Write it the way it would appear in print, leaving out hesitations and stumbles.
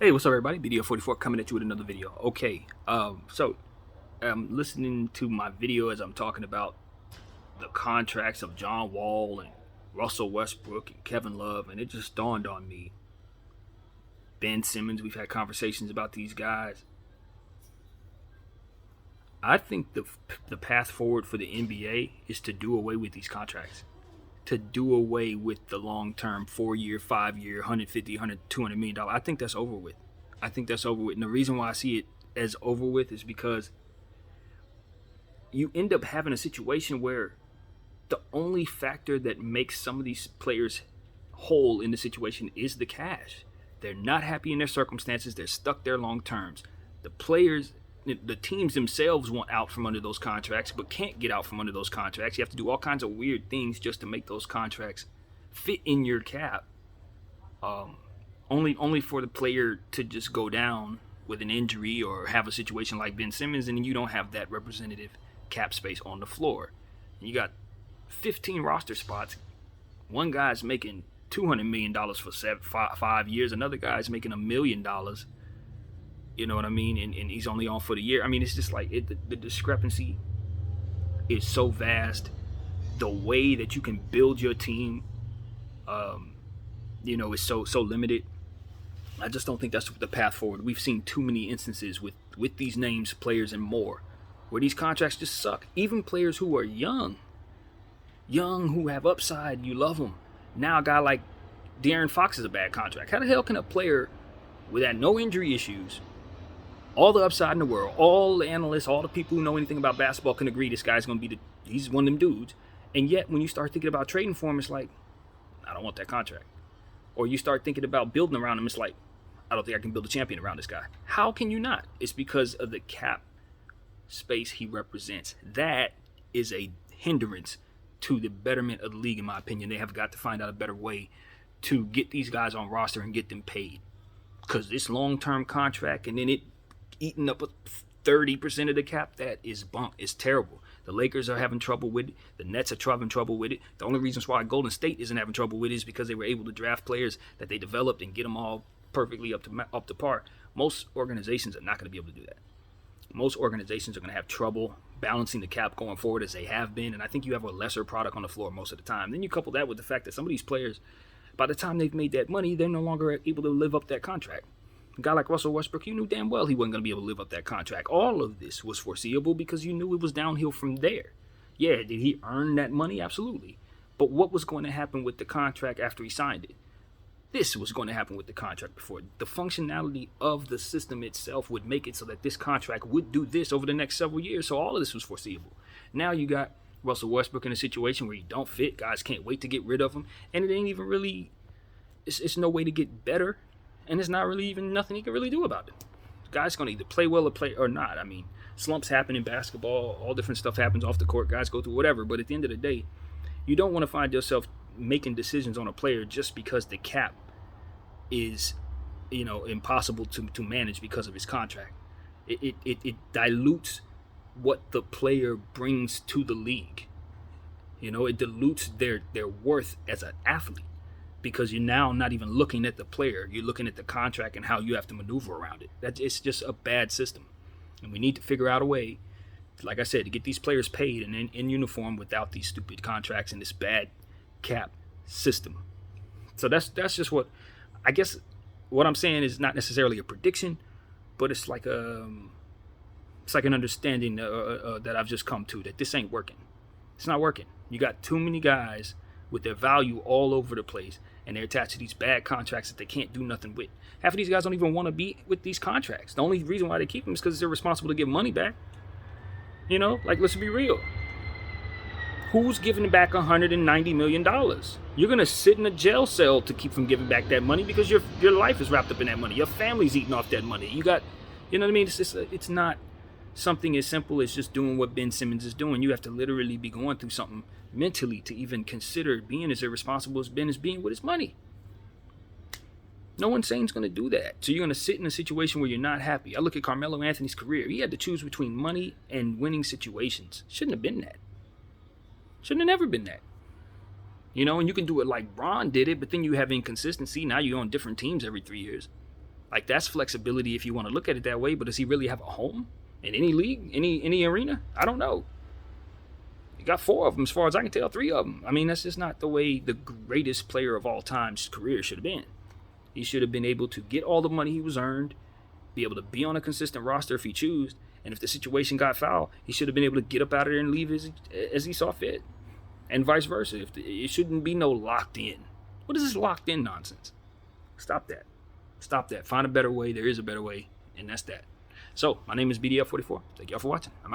Hey, what's up, everybody? Video 44 coming at you with another video. Okay, so I'm listening to my video as I'm talking about the contracts of John Wall and Russell Westbrook and Kevin Love, and it just dawned on me. Ben Simmons, we've had conversations about these guys. I think the path forward for the NBA is to do away with these contracts. To do away with the long-term 4-year, 5-year, 150, 100, $200 million. I think that's over with. I think that's over with. And the reason why I see it as over with is because you end up having a situation where the only factor that makes some of these players whole in the situation is the cash. They're not happy in their circumstances. They're stuck there long terms. The players, the teams themselves want out from under those contracts, but can't get out from under those contracts. You have to do all kinds of weird things just to make those contracts fit in your cap. Only for the player to just go down with an injury or have a situation like Ben Simmons, and you don't have that representative cap space on the floor. And you got 15 roster spots. One guy's making $200 million for 5 years. Another guy's making $1 million. You know what I mean? And he's only on for the year. I mean, it's just like the discrepancy is so vast. The way that you can build your team, is so limited. I just don't think that's the path forward. We've seen too many instances with these names, players, and more, where these contracts just suck. Even players who are young, who have upside, you love them. Now a guy like De'Aaron Fox is a bad contract. How the hell can a player with that no injury issues, all the upside in the world, all the analysts, all the people who know anything about basketball can agree this guy's going to be he's one of them dudes. And yet when you start thinking about trading for him, it's like, I don't want that contract. Or you start thinking about building around him, it's like, I don't think I can build a champion around this guy. How can you not? It's because of the cap space he represents. That is a hindrance to the betterment of the league, in my opinion. They have got to find out a better way to get these guys on roster and get them paid. Because this long-term contract and then it eating up 30% of the cap, that is bunk. It's terrible. The Lakers are having trouble with it. The Nets are having trouble with it. The only reasons why Golden State isn't having trouble with it is because they were able to draft players that they developed and get them all perfectly up to par. Most organizations are not going to be able to do that. Most organizations are going to have trouble balancing the cap going forward as they have been, and I think you have a lesser product on the floor most of the time. Then you couple that with the fact that some of these players, by the time they've made that money, they're no longer able to live up that contract. A guy like Russell Westbrook, you knew damn well he wasn't going to be able to live up that contract. All of this was foreseeable because you knew it was downhill from there. Yeah, did he earn that money? Absolutely. But what was going to happen with the contract after he signed it? This was going to happen with the contract before. The functionality of the system itself would make it so that this contract would do this over the next several years. So all of this was foreseeable. Now you got Russell Westbrook in a situation where he don't fit. Guys can't wait to get rid of him. And it ain't even really, it's no way to get better. And there's not really even nothing he can really do about it. The guy's going to either play well or play or not. I mean, slumps happen in basketball. All different stuff happens off the court. Guys go through whatever. But at the end of the day, you don't want to find yourself making decisions on a player just because the cap is, impossible to manage because of his contract. It dilutes what the player brings to the league. It dilutes their worth as an athlete because you're now not even looking at the player. You're looking at the contract and how you have to maneuver around it. It's just a bad system. And we need to figure out a way, like I said, to get these players paid and in uniform without these stupid contracts and this bad cap system. So that's just what, I guess what I'm saying is not necessarily a prediction, but it's like an understanding that I've just come to that this ain't working. It's not working. You got too many guys with their value all over the place, and they're attached to these bad contracts that they can't do nothing with. Half of these guys don't even want to be with these contracts. The only reason why they keep them is because they're responsible to give money back. Let's be real. Who's giving back $190 million? You're going to sit in a jail cell to keep from giving back that money because your life is wrapped up in that money. Your family's eating off that money. You got, you know what I mean? It's not something as simple as just doing what Ben Simmons is doing. You have to literally be going through something mentally to even consider being as irresponsible as Ben is being with his money. No one's saying he's going to do that. So you're going to sit in a situation where you're not happy. I look at Carmelo Anthony's career. He had to choose between money and winning situations. Shouldn't have been that. Shouldn't have never been that. And you can do it like Bron did it, but then you have inconsistency. Now you're on different teams every 3 years. Like, that's flexibility if you want to look at it that way. But does he really have a home in any league, any arena? I don't know. You got 4 of them, as far as I can tell, 3 of them. I mean, that's just not the way the greatest player of all time's career should have been. He should have been able to get all the money he was earned, be able to be on a consistent roster if he chose, and if the situation got foul, he should have been able to get up out of there and leave as he saw fit, and vice versa. It shouldn't be no locked in. What is this locked in nonsense? Stop that. Stop that. Find a better way. There is a better way, and that's that. So, my name is BDF44. Thank y'all for watching. I'm out.